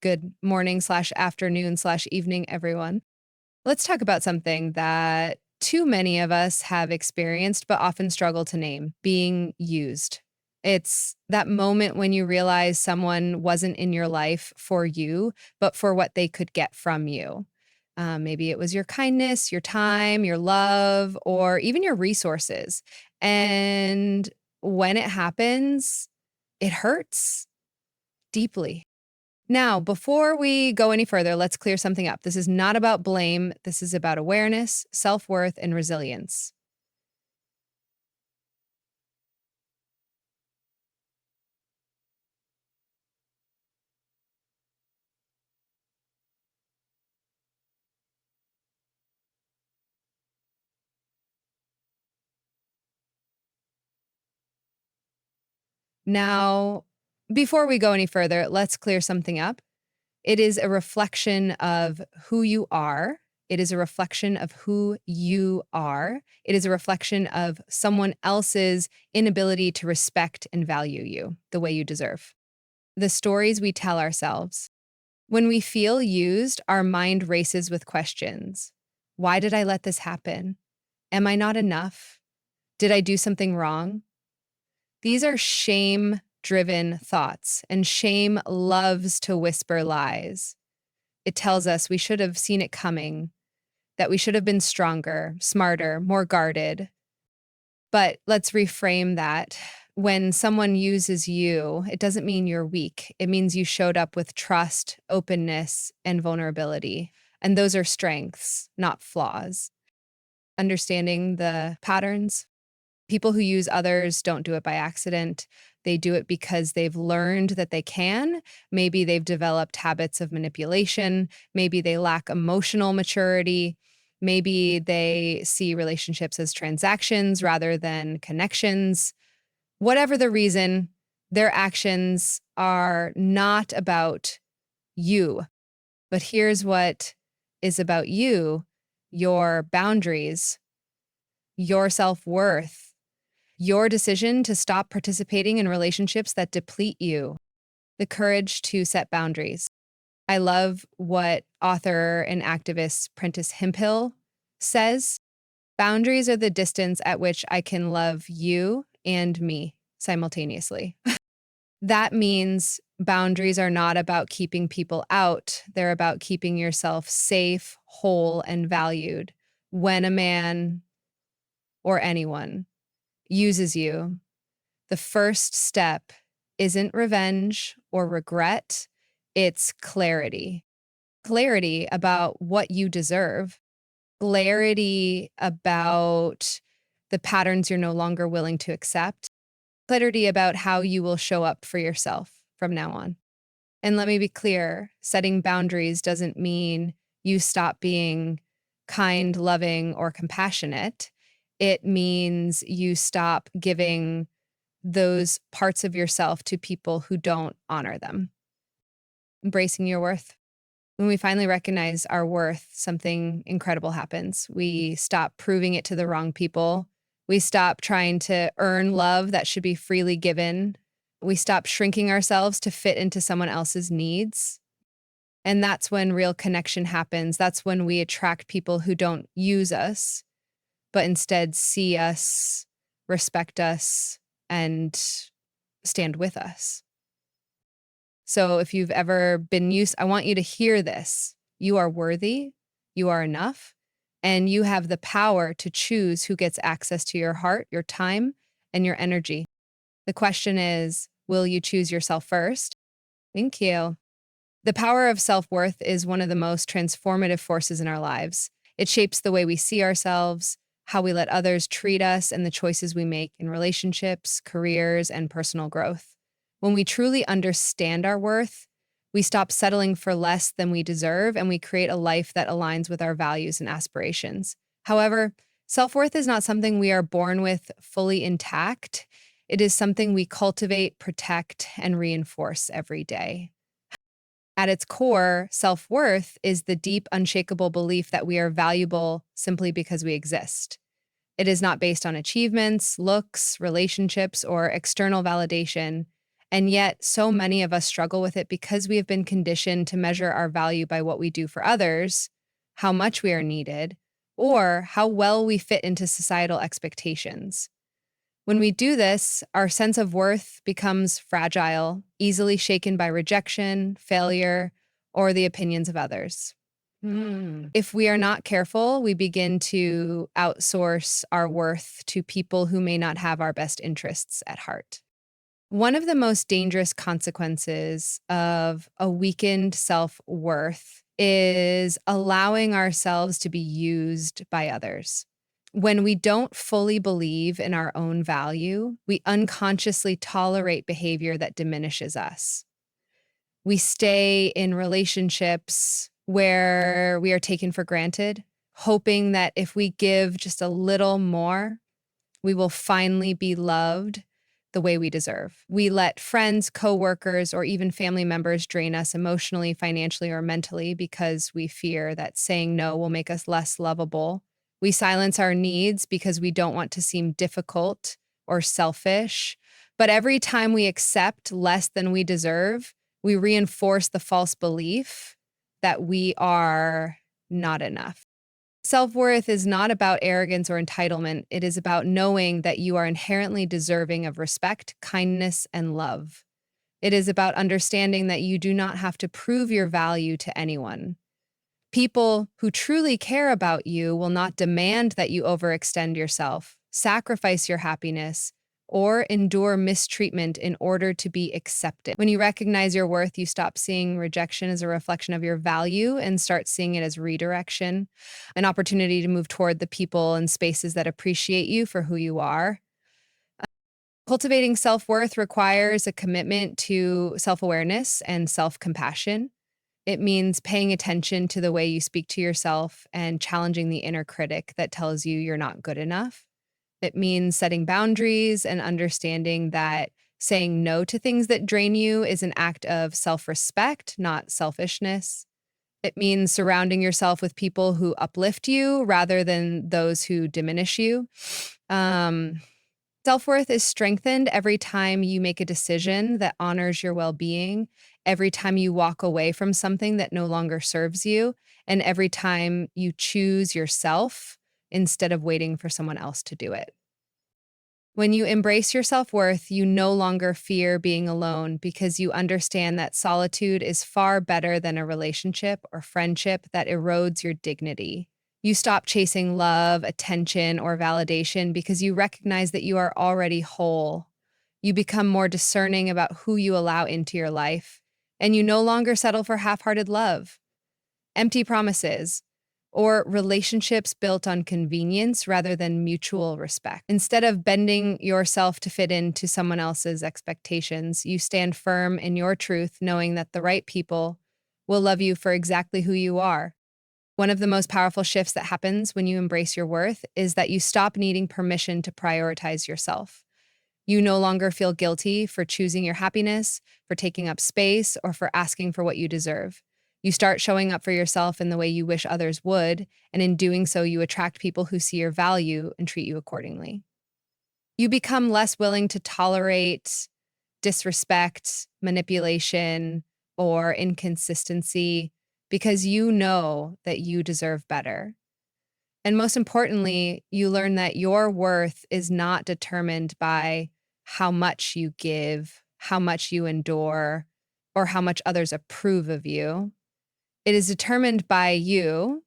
Good morning slash afternoon slash evening, everyone. Let's talk about something that too many of us have experienced but often struggle to name: being used. It's that moment when you realize someone wasn't in your life for you, but for what they could get from you. Maybe it was your kindness, your time, your love, or even your resources. And when it happens, it hurts deeply. Now, before we go any further, let's clear something up. This is not about blame. This is about awareness, self worth, and resilience. Now, before we go any further, let's clear something up. It is a reflection of who you are. It is a reflection of who you are. It is a reflection of someone else's inability to respect and value you the way you deserve. The stories we tell ourselves. When we feel used, our mind races with questions. Why did I let this happen? Am I not enough? Did I do something wrong? These are shame driven thoughts, and shame loves to whisper lies. It tells us we should have seen it coming, that we should have been stronger, smarter, more guarded. But let's reframe that. When someone uses you, it doesn't mean you're weak. It means you showed up with trust, openness, and vulnerability. And those are strengths, not flaws. Understanding the patterns. People who use others don't do it by accident. They do it because they've learned that they can. Maybe they've developed habits of manipulation. Maybe they lack emotional maturity. Maybe they see relationships as transactions rather than connections. Whatever the reason, their actions are not about you. But here's what is about you: your boundaries, your self worth, your decision to stop participating in relationships that deplete you, the courage to set boundaries. I love what author and activist Prentice Hemphill says. Boundaries are the distance at which I can love you and me simultaneously. That means boundaries are not about keeping people out. They're about keeping yourself safe, whole, and valued. When a man or anyone uses you, the first step isn't revenge or regret, it's clarity. Clarity about what you deserve, clarity about the patterns you're no longer willing to accept, clarity about how you will show up for yourself from now on. And let me be clear, setting boundaries doesn't mean you stop being kind, loving, or compassionate. It means you stop giving those parts of yourself to people who don't honor them. Embracing your worth. When we finally recognize our worth, something incredible happens. We stop proving it to the wrong people. We stop trying to earn love that should be freely given. We stop shrinking ourselves to fit into someone else's needs. And that's when real connection happens. That's when we attract people who don't use us, but instead see us, respect us, and stand with us. So if you've ever been used, I want you to hear this. You are worthy, you are enough, and you have the power to choose who gets access to your heart, your time, and your energy. The question is, will you choose yourself first? Thank you. The power of self-worth is one of the most transformative forces in our lives. It shapes the way we see ourselves, how we let others treat us, and the choices we make in relationships, careers, and personal growth. When we truly understand our worth, we stop settling for less than we deserve, and we create a life that aligns with our values and aspirations. However, self-worth is not something we are born with fully intact. It is something we cultivate, protect, and reinforce every day. At its core, self-worth is the deep, unshakable belief that we are valuable simply because we exist. It is not based on achievements, looks, relationships, or external validation, And yet, so many of us struggle with it because we have been conditioned to measure our value by what we do for others, how much we are needed, or how well we fit into societal expectations. When we do this, our sense of worth becomes fragile, easily shaken by rejection, failure, or the opinions of others. If we are not careful, we begin to outsource our worth to people who may not have our best interests at heart. One of the most dangerous consequences of a weakened self worth is allowing ourselves to be used by others. When we don't fully believe in our own value, we unconsciously tolerate behavior that diminishes us. We stay in relationships where we are taken for granted, hoping that if we give just a little more, we will finally be loved the way we deserve. We let friends, coworkers, or even family members drain us emotionally, financially, or mentally because we fear that saying no will make us less lovable. We silence our needs because we don't want to seem difficult or selfish. But every time we accept less than we deserve, we reinforce the false belief that we are not enough. Self-worth is not about arrogance or entitlement. It is about knowing that you are inherently deserving of respect, kindness, and love. It is about understanding that you do not have to prove your value to anyone. People who truly care about you will not demand that you overextend yourself, sacrifice your happiness, or endure mistreatment in order to be accepted. When you recognize your worth, you stop seeing rejection as a reflection of your value and start seeing it as redirection, an opportunity to move toward the people and spaces that appreciate you for who you are. Cultivating self-worth requires a commitment to self-awareness and self-compassion. It means paying attention to the way you speak to yourself and challenging the inner critic that tells you you're not good enough. It means setting boundaries and understanding that saying no to things that drain you is an act of self-respect, not selfishness. It means surrounding yourself with people who uplift you rather than those who diminish you. Um, Self-worth is strengthened every time you make a decision that honors your well-being, every time you walk away from something that no longer serves you, and every time you choose yourself instead of waiting for someone else to do it. When you embrace your self-worth, you no longer fear being alone because you understand that solitude is far better than a relationship or friendship that erodes your dignity. You stop chasing love, attention, or validation because you recognize that you are already whole. You become more discerning about who you allow into your life, and you no longer settle for half-hearted love, empty promises, or relationships built on convenience rather than mutual respect. Instead of bending yourself to fit into someone else's expectations, you stand firm in your truth, knowing that the right people will love you for exactly who you are. One of the most powerful shifts that happens when you embrace your worth is that you stop needing permission to prioritize yourself. You no longer feel guilty for choosing your happiness, for taking up space, or for asking for what you deserve. You start showing up for yourself in the way you wish others would, and in doing so, you attract people who see your value and treat you accordingly. You become less willing to tolerate disrespect, manipulation, or inconsistency because you know that you deserve better. And most importantly, you learn that your worth is not determined by how much you give, how much you endure, or how much others approve of you. It is determined by you.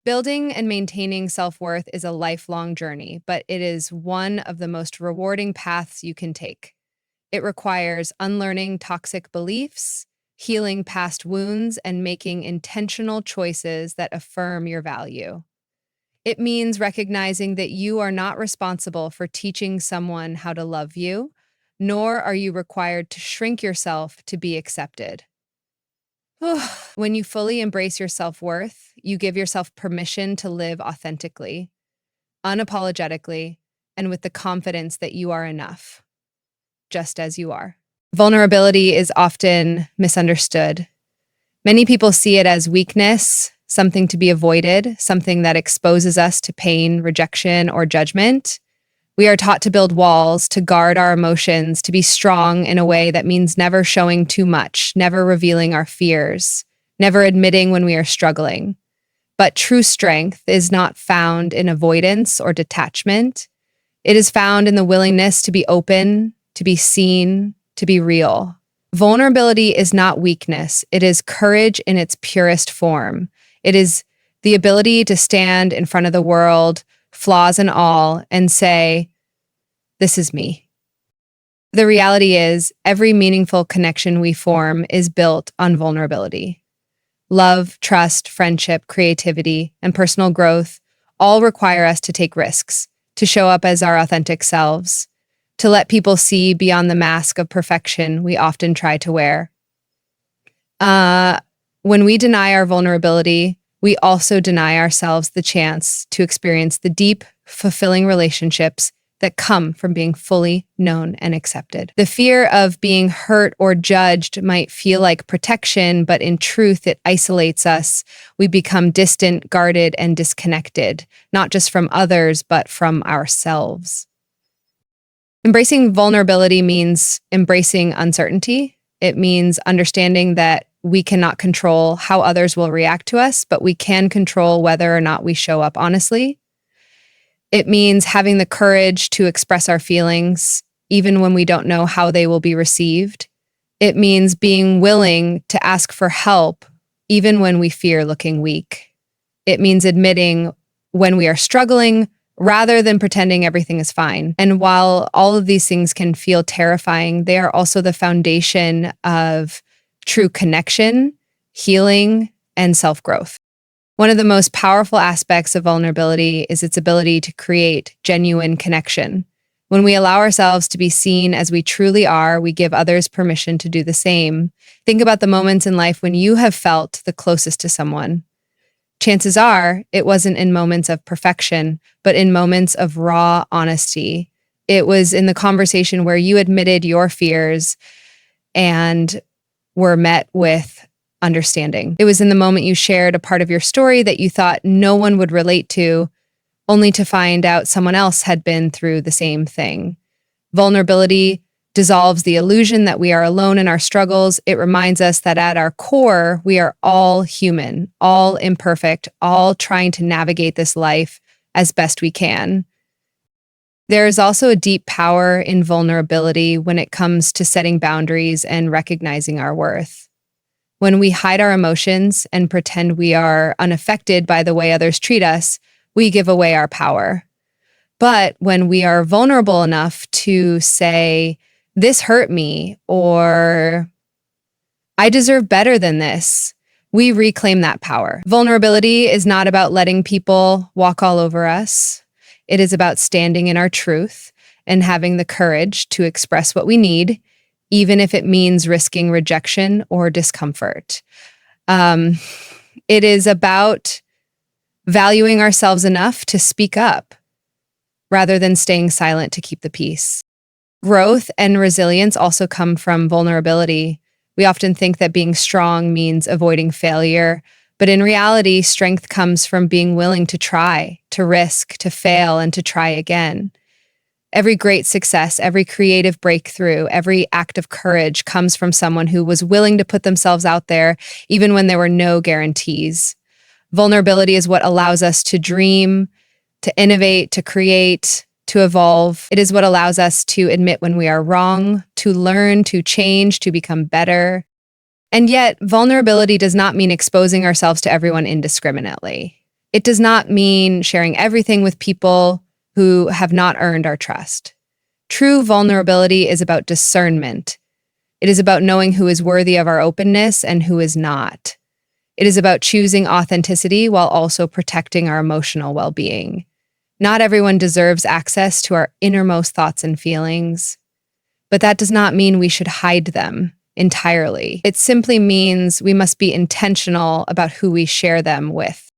Building and maintaining self-worth is a lifelong journey, but it is one of the most rewarding paths you can take. It requires unlearning toxic beliefs, healing past wounds, and making intentional choices that affirm your value. It means recognizing that you are not responsible for teaching someone how to love you, nor are you required to shrink yourself to be accepted. When you fully embrace your self-worth, you give yourself permission to live authentically, unapologetically, and with the confidence that you are enough, just as you are. Vulnerability is often misunderstood. Many people see it as weakness, something to be avoided, something that exposes us to pain, rejection, or judgment. We are taught to build walls, to guard our emotions, to be strong in a way that means never showing too much, never revealing our fears, never admitting when we are struggling. But true strength is not found in avoidance or detachment. It is found in the willingness to be open, to be seen, to be real. Vulnerability is not weakness. It is courage in its purest form. It is the ability to stand in front of the world, flaws and all, and say, "This is me." The reality is, every meaningful connection we form is built on vulnerability. Love, trust, friendship, creativity, and personal growth all require us to take risks, to show up as our authentic selves, to let people see beyond the mask of perfection we often try to wear. When we deny our vulnerability, we also deny ourselves the chance to experience the deep, fulfilling relationships that come from being fully known and accepted. The fear of being hurt or judged might feel like protection, but in truth, it isolates us. We become distant, guarded, and disconnected, not just from others, but from ourselves. Embracing vulnerability means embracing uncertainty. It means understanding that we cannot control how others will react to us, but we can control whether or not we show up honestly. It means having the courage to express our feelings, even when we don't know how they will be received. It means being willing to ask for help, even when we fear looking weak. It means admitting when we are struggling rather than pretending everything is fine. And while all of these things can feel terrifying, they are also the foundation of true connection, healing, and self-growth. One of the most powerful aspects of vulnerability is its ability to create genuine connection. When we allow ourselves to be seen as we truly are, we give others permission to do the same. Think about the moments in life when you have felt the closest to someone. Chances are it wasn't in moments of perfection, but in moments of raw honesty. It was in the conversation where you admitted your fears and were met with understanding. It was in the moment you shared a part of your story that you thought no one would relate to, only to find out someone else had been through the same thing. Vulnerability dissolves the illusion that we are alone in our struggles. It reminds us that at our core, we are all human, all imperfect, all trying to navigate this life as best we can. There is also a deep power in vulnerability when it comes to setting boundaries and recognizing our worth. When we hide our emotions and pretend we are unaffected by the way others treat us, we give away our power. But when we are vulnerable enough to say, "This hurt me," or "I deserve better than this," we reclaim that power. Vulnerability is not about letting people walk all over us. It is about standing in our truth and having the courage to express what we need, even if it means risking rejection or discomfort. It is about valuing ourselves enough to speak up rather than staying silent to keep the peace. Growth and resilience also come from vulnerability. We often think that being strong means avoiding failure, but in reality, strength comes from being willing to try, to risk, to fail, and to try again. Every great success, every creative breakthrough, every act of courage comes from someone who was willing to put themselves out there, even when there were no guarantees. Vulnerability is what allows us to dream, to innovate, to create, to evolve. It is what allows us to admit when we are wrong, to learn, to change, to become better. And yet, vulnerability does not mean exposing ourselves to everyone indiscriminately. It does not mean sharing everything with people who have not earned our trust. True vulnerability is about discernment. It is about knowing who is worthy of our openness and who is not. It is about choosing authenticity while also protecting our emotional well-being. Not everyone deserves access to our innermost thoughts and feelings, but that does not mean we should hide them entirely. It simply means we must be intentional about who we share them with.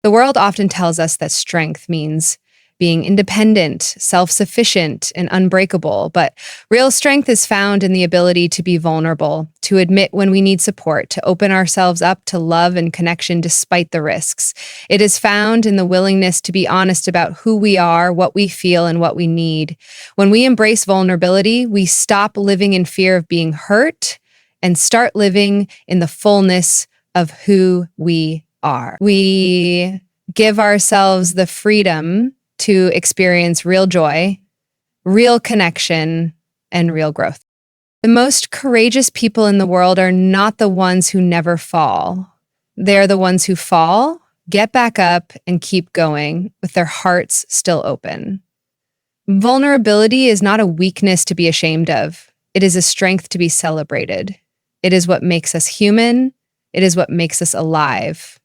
The world often tells us that strength means being independent, self-sufficient, and unbreakable. But real strength is found in the ability to be vulnerable, to admit when we need support, to open ourselves up to love and connection despite the risks. It is found in the willingness to be honest about who we are, what we feel, and what we need. When we embrace vulnerability, we stop living in fear of being hurt and start living in the fullness of who we are. We give ourselves the freedom to experience real joy, real connection, and real growth. The most courageous people in the world are not the ones who never fall. They're the ones who fall, get back up, and keep going with their hearts still open. Vulnerability is not a weakness to be ashamed of. It is a strength to be celebrated. It is what makes us human. It is what makes us alive.